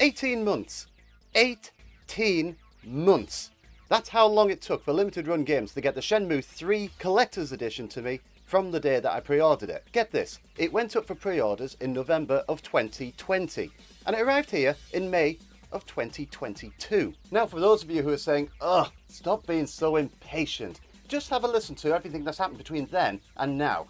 18 months. 18 months. That's how long it took for Limited Run Games to get the Shenmue III Collector's Edition to me from the day that I pre-ordered it. Get this, it went up for pre-orders in November of 2020, and it arrived here in May of 2022. Now, for those of you who are saying, ugh, stop being so impatient, just have a listen to everything that's happened between then and now.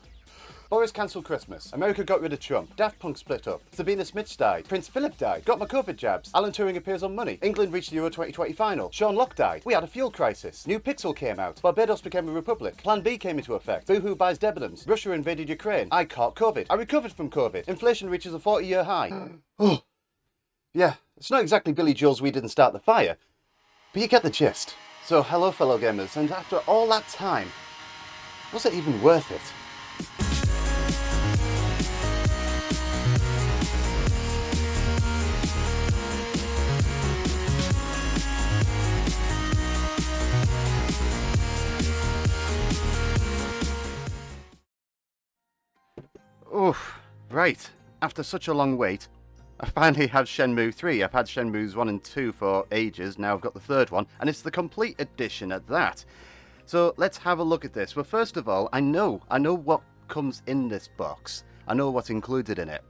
Boris cancelled Christmas. America got rid of Trump. Daft Punk split up. Sabina Smith died. Prince Philip died. Got my COVID jabs. Alan Turing appears on Money. England reached the Euro 2020 final. Sean Locke died. We had a fuel crisis. New Pixel came out. Barbados became a republic. Plan B came into effect. Boohoo buys Debenhams. Russia invaded Ukraine. I caught COVID. I recovered from COVID. Inflation reaches a 40-year high. Oh. Yeah, it's not exactly Billy Joel's We Didn't Start the Fire, but you get the gist. So hello fellow gamers, and after all that time, was it even worth it? Oof, right, after such a long wait, I finally have Shenmue 3. I've had Shenmue's 1 and 2 for ages, now I've got the third one, and it's the complete edition at that. So let's have a look at this. Well, first of all, I know what comes in this box. I know what's included in it.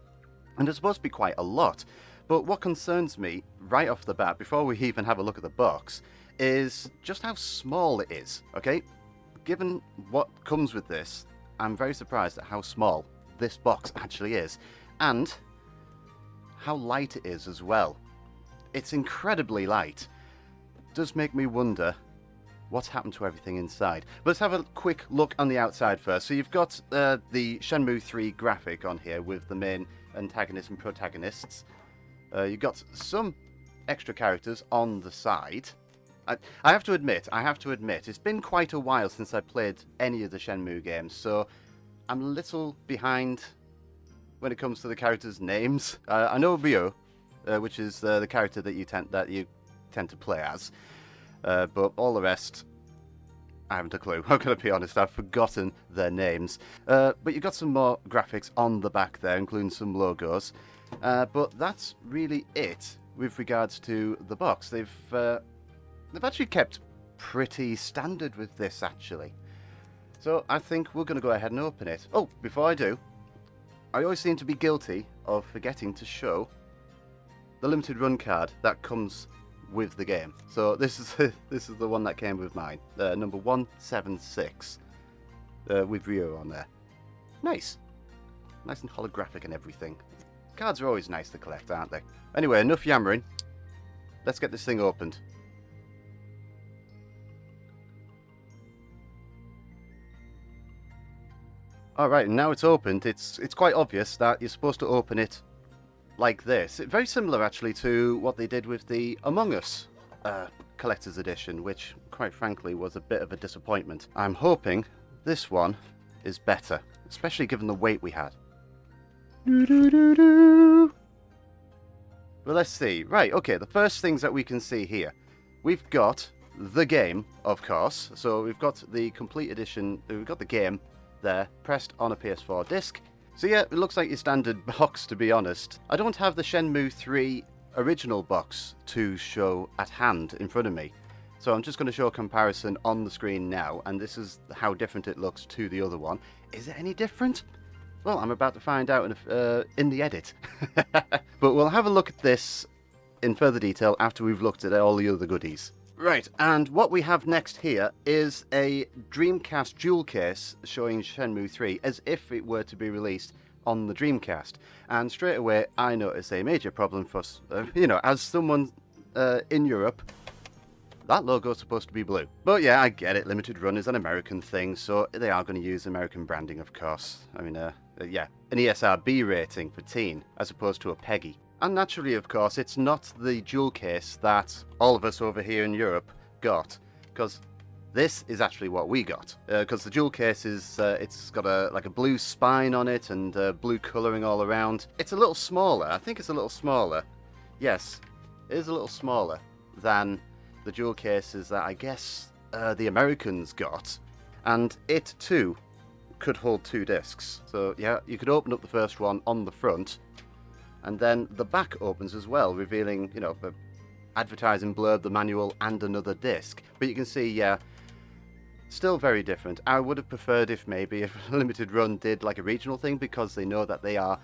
And it's supposed to be quite a lot. But what concerns me, right off the bat, before we even have a look at the box, is just how small it is, okay? Given what comes with this, I'm very surprised at how small this box actually is. And how light it is as well. It's incredibly light. It does make me wonder what's happened to everything inside. But let's have a quick look on the outside first. So you've got the Shenmue 3 graphic on here with the main antagonists and protagonists. You've got some extra characters on the side. I have to admit, it's been quite a while since I played any of the Shenmue games, so I'm a little behind when it comes to the characters' names. I know Ryo, which is the character that you tend to play as, but all the rest, I haven't a clue. I'm going to be honest, I've forgotten their names. But you've got some more graphics on the back there, including some logos. But that's really it with regards to the box. They've actually kept pretty standard with this, actually. So I think we're going to go ahead and open it. Oh, before I do, I always seem to be guilty of forgetting to show the limited run card that comes with the game. So this is the one that came with mine, number 176, with Ryo on there. Nice and holographic and everything. Cards are always nice to collect, aren't they? Anyway, enough yammering. Let's get this thing opened. Alright, now it's opened, it's quite obvious that you're supposed to open it like this. Very similar actually to what they did with the Among Us Collector's Edition, which quite frankly was a bit of a disappointment. I'm hoping this one is better, especially given the weight we had. Well, let's see. Right, okay, the first things that we can see here. We've got the game, of course. So we've got the complete edition, we've got the game there, pressed on a PS4 disc. So yeah, it looks like your standard box, to be honest. I don't have the Shenmue 3 original box to show at hand in front of me. So I'm just going to show a comparison on the screen now, and this is how different it looks to the other one. Is it any different? Well, I'm about to find out in the edit. But we'll have a look at this in further detail after we've looked at all the other goodies. Right, and what we have next here is a Dreamcast jewel case showing Shenmue 3 as if it were to be released on the Dreamcast. And straight away, I notice a major problem for, as someone in Europe, that logo's supposed to be blue. But yeah, I get it, limited run is an American thing, so they are going to use American branding, of course. I mean, yeah, an ESRB rating for teen, as opposed to a PEGI. And naturally, of course, it's not the jewel case that all of us over here in Europe got, because this is actually what we got. Because the jewel case is, it's got like a blue spine on it and blue colouring all around. It's a little smaller. I think it's a little smaller. Yes, it is a little smaller than the jewel cases that I guess the Americans got. And it too could hold 2 discs. So yeah, you could open up the first one on the front, And then the back opens as well, revealing, you know, the advertising blurb, the manual, and another disc. But you can see, yeah, still very different. I would have preferred if maybe if Limited Run did like a regional thing, because they know that they are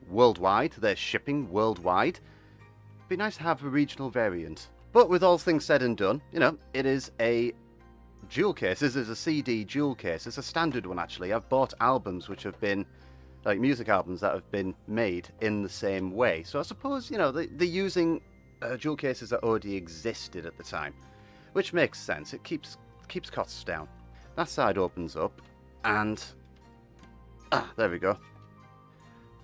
worldwide, they're shipping worldwide. It'd be nice to have a regional variant. But with all things said and done, you know, it is a jewel case. This is a CD jewel case. It's a standard one, actually. I've bought albums which have been, like music albums that have been made in the same way. So I suppose, you know, they're using jewel cases that already existed at the time, which makes sense. It keeps costs down. That side opens up, and there we go.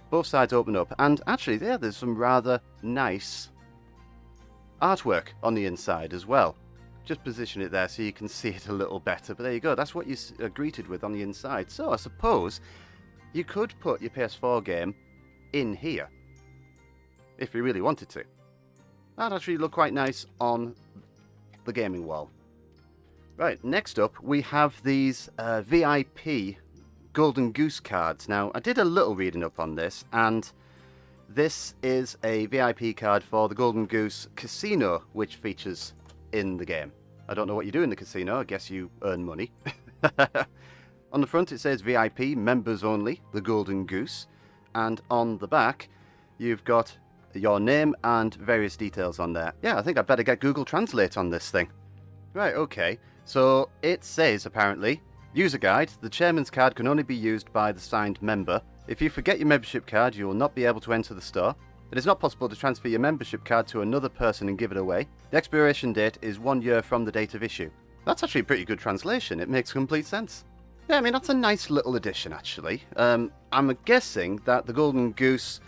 Both sides open up, and actually, yeah, there's some rather nice artwork on the inside as well. Just position it there so you can see it a little better. But there you go. That's what you're greeted with on the inside. So I suppose you could put your PS4 game in here if you really wanted to. That'd actually look quite nice on the gaming wall. Right, next up we have these VIP Golden Goose cards. Now, I did a little reading up on this, and this is a VIP card for the Golden Goose Casino, which features in the game. I don't know what you do in the casino, I guess you earn money. On the front it says VIP, members only, the Golden Goose, and on the back you've got your name and various details on there. Yeah, I think I'd better get Google Translate on this thing. Right, okay. So it says, apparently, user guide, the chairman's card can only be used by the signed member. If you forget your membership card, you will not be able to enter the store. It is not possible to transfer your membership card to another person and give it away. The expiration date is 1 year from the date of issue. That's actually a pretty good translation. It makes complete sense. Yeah, I mean, that's a nice little addition, actually. I'm guessing that the Golden Goose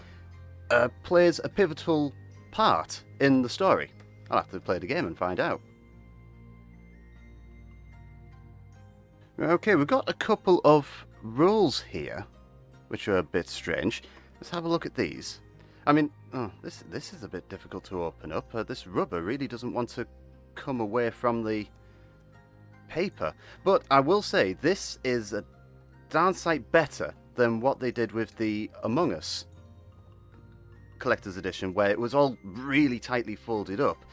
plays a pivotal part in the story. I'll have to play the game and find out. Okay, we've got a couple of rules here, which are a bit strange. Let's have a look at these. I mean, this is a bit difficult to open up. This rubber really doesn't want to come away from the paper. But I will say, this is a darn sight better than what they did with the Among Us Collector's Edition, where it was all really tightly folded up.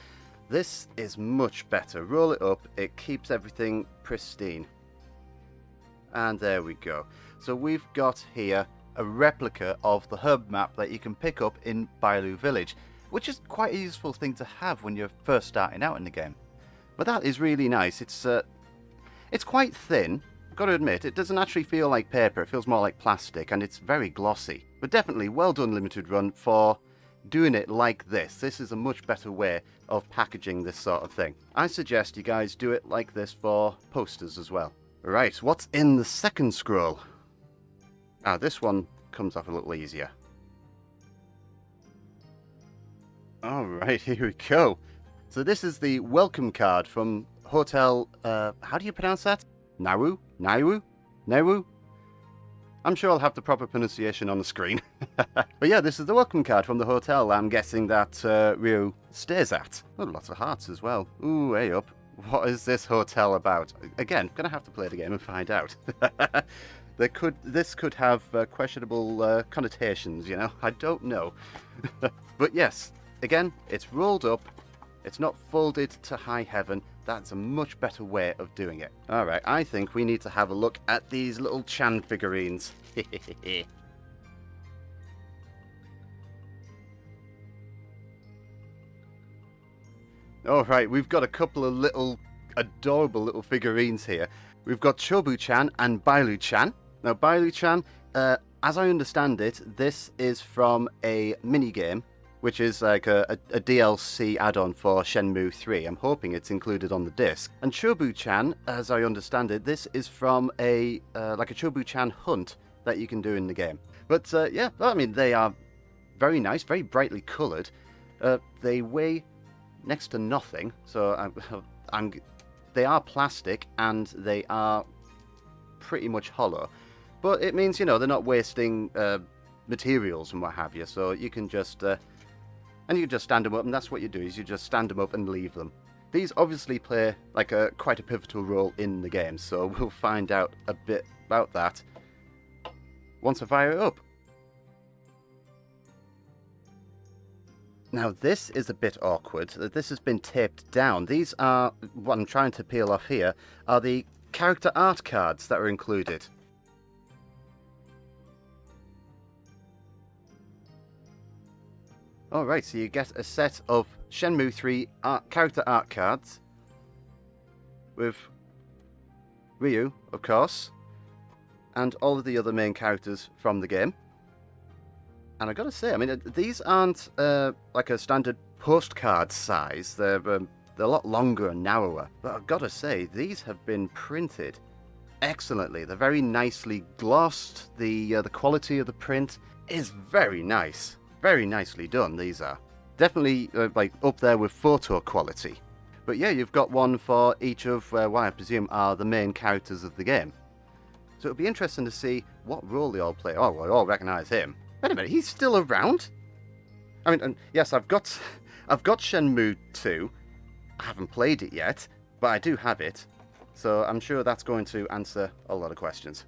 This is much better. Roll it up, it keeps everything pristine. And there we go. So we've got here a replica of the hub map that you can pick up in Bailu Village, which is quite a useful thing to have when you're first starting out in the game. But that is really nice. It's quite thin, I've got to admit. It doesn't actually feel like paper, it feels more like plastic, and it's very glossy. But definitely well done, Limited Run, for doing it like this. This is a much better way of packaging this sort of thing. I suggest you guys do it like this for posters as well. Right, what's in the second scroll? This one comes off a little easier. Alright, here we go. So this is the welcome card from Hotel, how do you pronounce that? Nauru? Nairu? Nairu? I'm sure I'll have the proper pronunciation on the screen. But yeah, this is the welcome card from the hotel I'm guessing that Ryu stays at. Oh, lots of hearts as well. Ooh, hey up. What is this hotel about? Again, gonna have to play the game and find out. This could have questionable connotations, you know? I don't know. But yes, again, it's rolled up. It's not folded to high heaven. That's a much better way of doing it. Alright, I think we need to have a look at these little Chan figurines. Alright, we've got a couple of little adorable little figurines here. We've got Chobu-chan and Bailu-chan. Now, Bailu-chan, as I understand it, this is from a minigame, which is like a DLC add-on for Shenmue 3. I'm hoping it's included on the disc. And Chobu-chan, as I understand it, this is from a like a Chobu-chan hunt that you can do in the game. But yeah, I mean, they are very nice, very brightly coloured. They weigh next to nothing, so they are plastic and they are pretty much hollow. But it means, you know, they're not wasting materials and what have you, so you can just and you just stand them up, and that's what you do, is you just stand them up and leave them. These obviously play like quite a pivotal role in the game, so we'll find out a bit about that once I fire it up. Now this is a bit awkward. This has been taped down. These are, what I'm trying to peel off here, are the character art cards that are included. Alright, so you get a set of Shenmue 3 character art cards with Ryu, of course, and all of the other main characters from the game. And I gotta say, I mean, these aren't like a standard postcard size. They're a lot longer and narrower. But I've gotta say, these have been printed excellently. They're very nicely glossed. The quality of the print is very nice. Very nicely done, these are. Definitely like up there with photo quality. But yeah, you've got one for each of what I presume are the main characters of the game. So it'll be interesting to see what role they all play. Oh, well, we all recognise him. Wait a minute, he's still around? I mean, and yes, I've got Shenmue 2. I haven't played it yet, but I do have it. So I'm sure that's going to answer a lot of questions.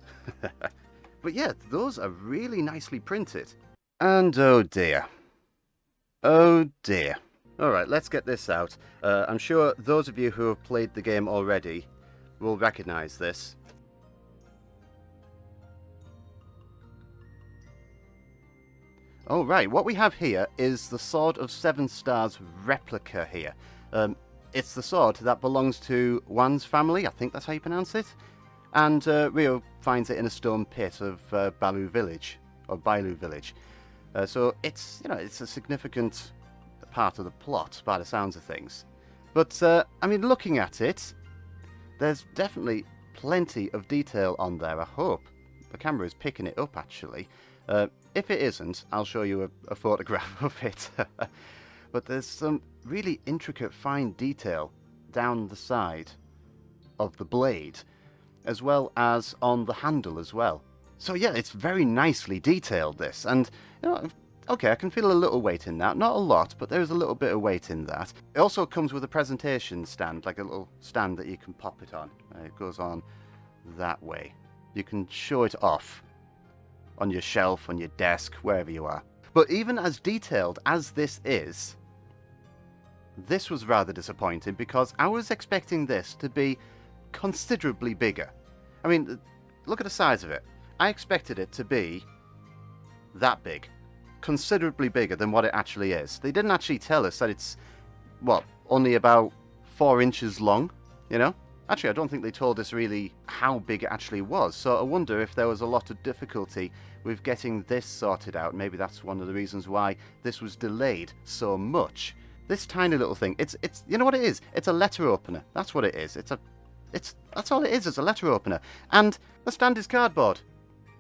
But yeah, those are really nicely printed. And oh dear. Oh dear. Alright, let's get this out. I'm sure those of you who have played the game already will recognise this. Oh right, what we have here is the Sword of Seven Stars replica here. It's the sword that belongs to Wan's family, I think that's how you pronounce it. And Ryo finds it in a stone pit of Bailu Village. So it's, you know, it's a significant part of the plot by the sounds of things. But, I mean, looking at it, there's definitely plenty of detail on there, I hope. The camera is picking it up, actually. If it isn't, I'll show you a photograph of it. But there's some really intricate fine detail down the side of the blade, as well as on the handle as well. So yeah, it's very nicely detailed, this. And, you know, okay, I can feel a little weight in that. Not a lot, but there is a little bit of weight in that. It also comes with a presentation stand, like a little stand that you can pop it on. It goes on that way. You can show it off on your shelf, on your desk, wherever you are. But even as detailed as this is, this was rather disappointing because I was expecting this to be considerably bigger. I mean, look at the size of it. I expected it to be that big. Considerably bigger than what it actually is. They didn't actually tell us that it's, what, only about 4 inches long, you know? Actually, I don't think they told us really how big it actually was, so I wonder if there was a lot of difficulty with getting this sorted out. Maybe that's one of the reasons why this was delayed so much. This tiny little thing, it's you know what it is? It's a letter opener. That's what it is. That's all it is. It's a letter opener. And the stand is cardboard.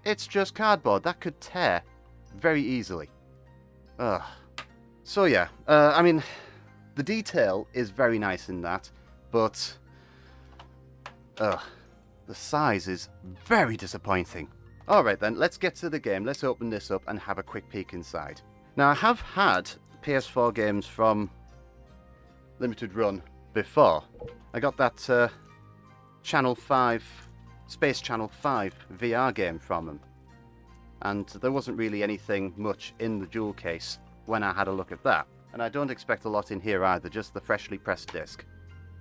It's just cardboard. That could tear very easily. Ugh. So yeah, I mean, the detail is very nice in that, but the size is very disappointing. Alright then, let's get to the game. Let's open this up and have a quick peek inside. Now, I have had PS4 games from Limited Run before. I got that Channel 5, Space Channel 5 VR game from them. And there wasn't really anything much in the jewel case when I had a look at that. And I don't expect a lot in here either, just the freshly pressed disc.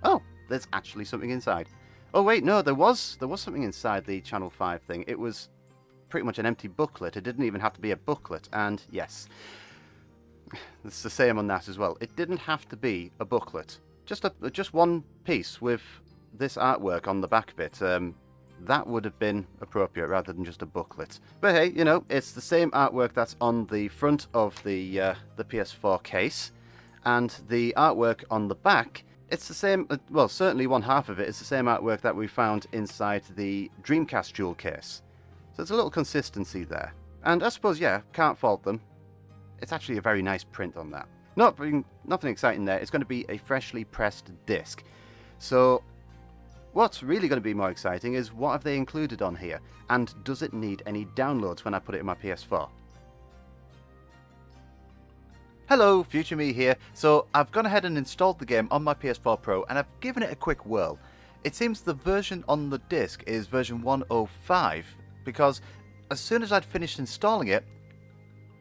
Oh, there's actually something inside. Oh wait, no, there was something inside the Channel 5 thing. It was pretty much an empty booklet. It didn't even have to be a booklet, and yes, it's the same on that as well. It didn't have to be a booklet. Just one piece with this artwork on the back of it. That would have been appropriate rather than just a booklet. But hey, you know, it's the same artwork that's on the front of the PS4 case, and the artwork on the back, it's the same, well, certainly one half of it is the same artwork that we found inside the Dreamcast jewel case. So there's a little consistency there. And I suppose, yeah, can't fault them. It's actually a very nice print on that. Nothing exciting there. It's going to be a freshly pressed disc. So what's really going to be more exciting is what have they included on here? And does it need any downloads when I put it in my PS4? Hello, Future Me here. So I've gone ahead and installed the game on my PS4 Pro and I've given it a quick whirl. It seems the version on the disc is version 105 because as soon as I'd finished installing it,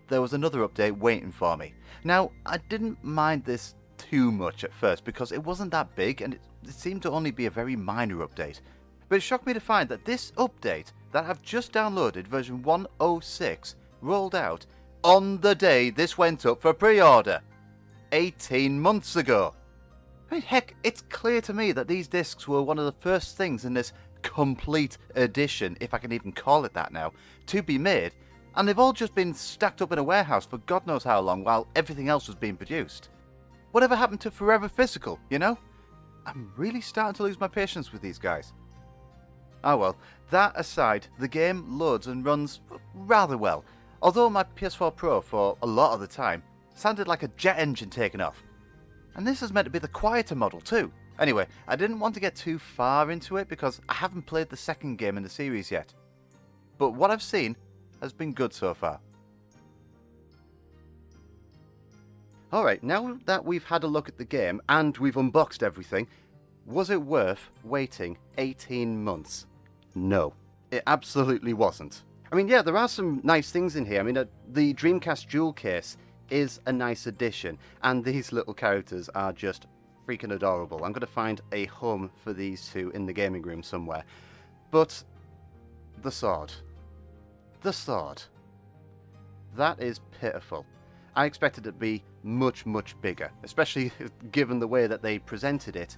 there was another update waiting for me. Now, I didn't mind this too much at first because it wasn't that big and it seemed to only be a very minor update. But it shocked me to find that this update that I've just downloaded, version 106, rolled out on the day this went up for pre-order. 18 months ago. I mean, heck, it's clear to me that these discs were one of the first things in this complete edition, if I can even call it that now, to be made, and they've all just been stacked up in a warehouse for God knows how long while everything else was being produced. Whatever happened to Forever Physical, you know? I'm really starting to lose my patience with these guys. Oh well, that aside, the game loads and runs rather well, although my PS4 Pro for a lot of the time sounded like a jet engine taking off. And this is meant to be the quieter model too. Anyway, I didn't want to get too far into it because I haven't played the second game in the series yet. But what I've seen has been good so far. Alright, now that we've had a look at the game and we've unboxed everything, was it worth waiting 18 months? No, it absolutely wasn't. I mean, yeah, there are some nice things in here. I mean, the Dreamcast jewel case is a nice addition, and these little characters are just freaking adorable. I'm going to find a home for these two in the gaming room somewhere. But the sword. The sword. That is pitiful. I expected it to be much, much bigger, especially given the way that they presented it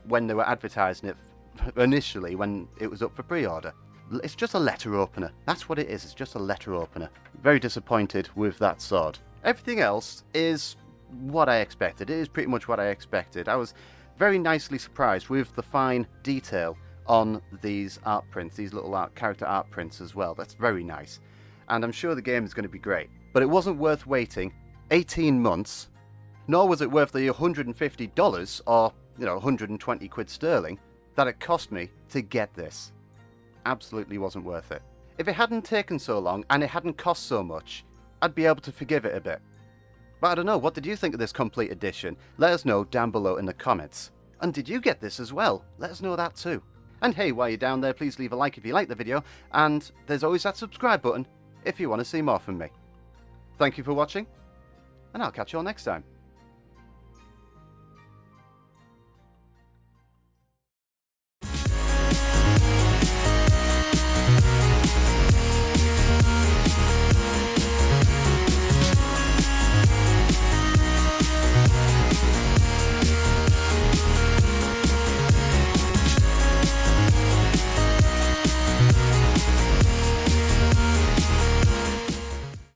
when they were advertising it initially when it was up for pre-order. It's just a letter opener. That's what it is. It's just a letter opener. Very disappointed with that sword. Everything else is what I expected. It is pretty much what I expected. I was very nicely surprised with the fine detail on these art prints, these little character art prints as well. That's very nice. And I'm sure the game is going to be great. But it wasn't worth waiting 18 months, nor was it worth the $150 or, 120 quid sterling that it cost me to get this. Absolutely wasn't worth it. If it hadn't taken so long and it hadn't cost so much, I'd be able to forgive it a bit. But I don't know, what did you think of this complete edition? Let us know down below in the comments. And did you get this as well? Let us know that too. And hey, while you're down there, please leave a like if you like the video, and there's always that subscribe button if you want to see more from me. Thank you for watching, and I'll catch you all next time.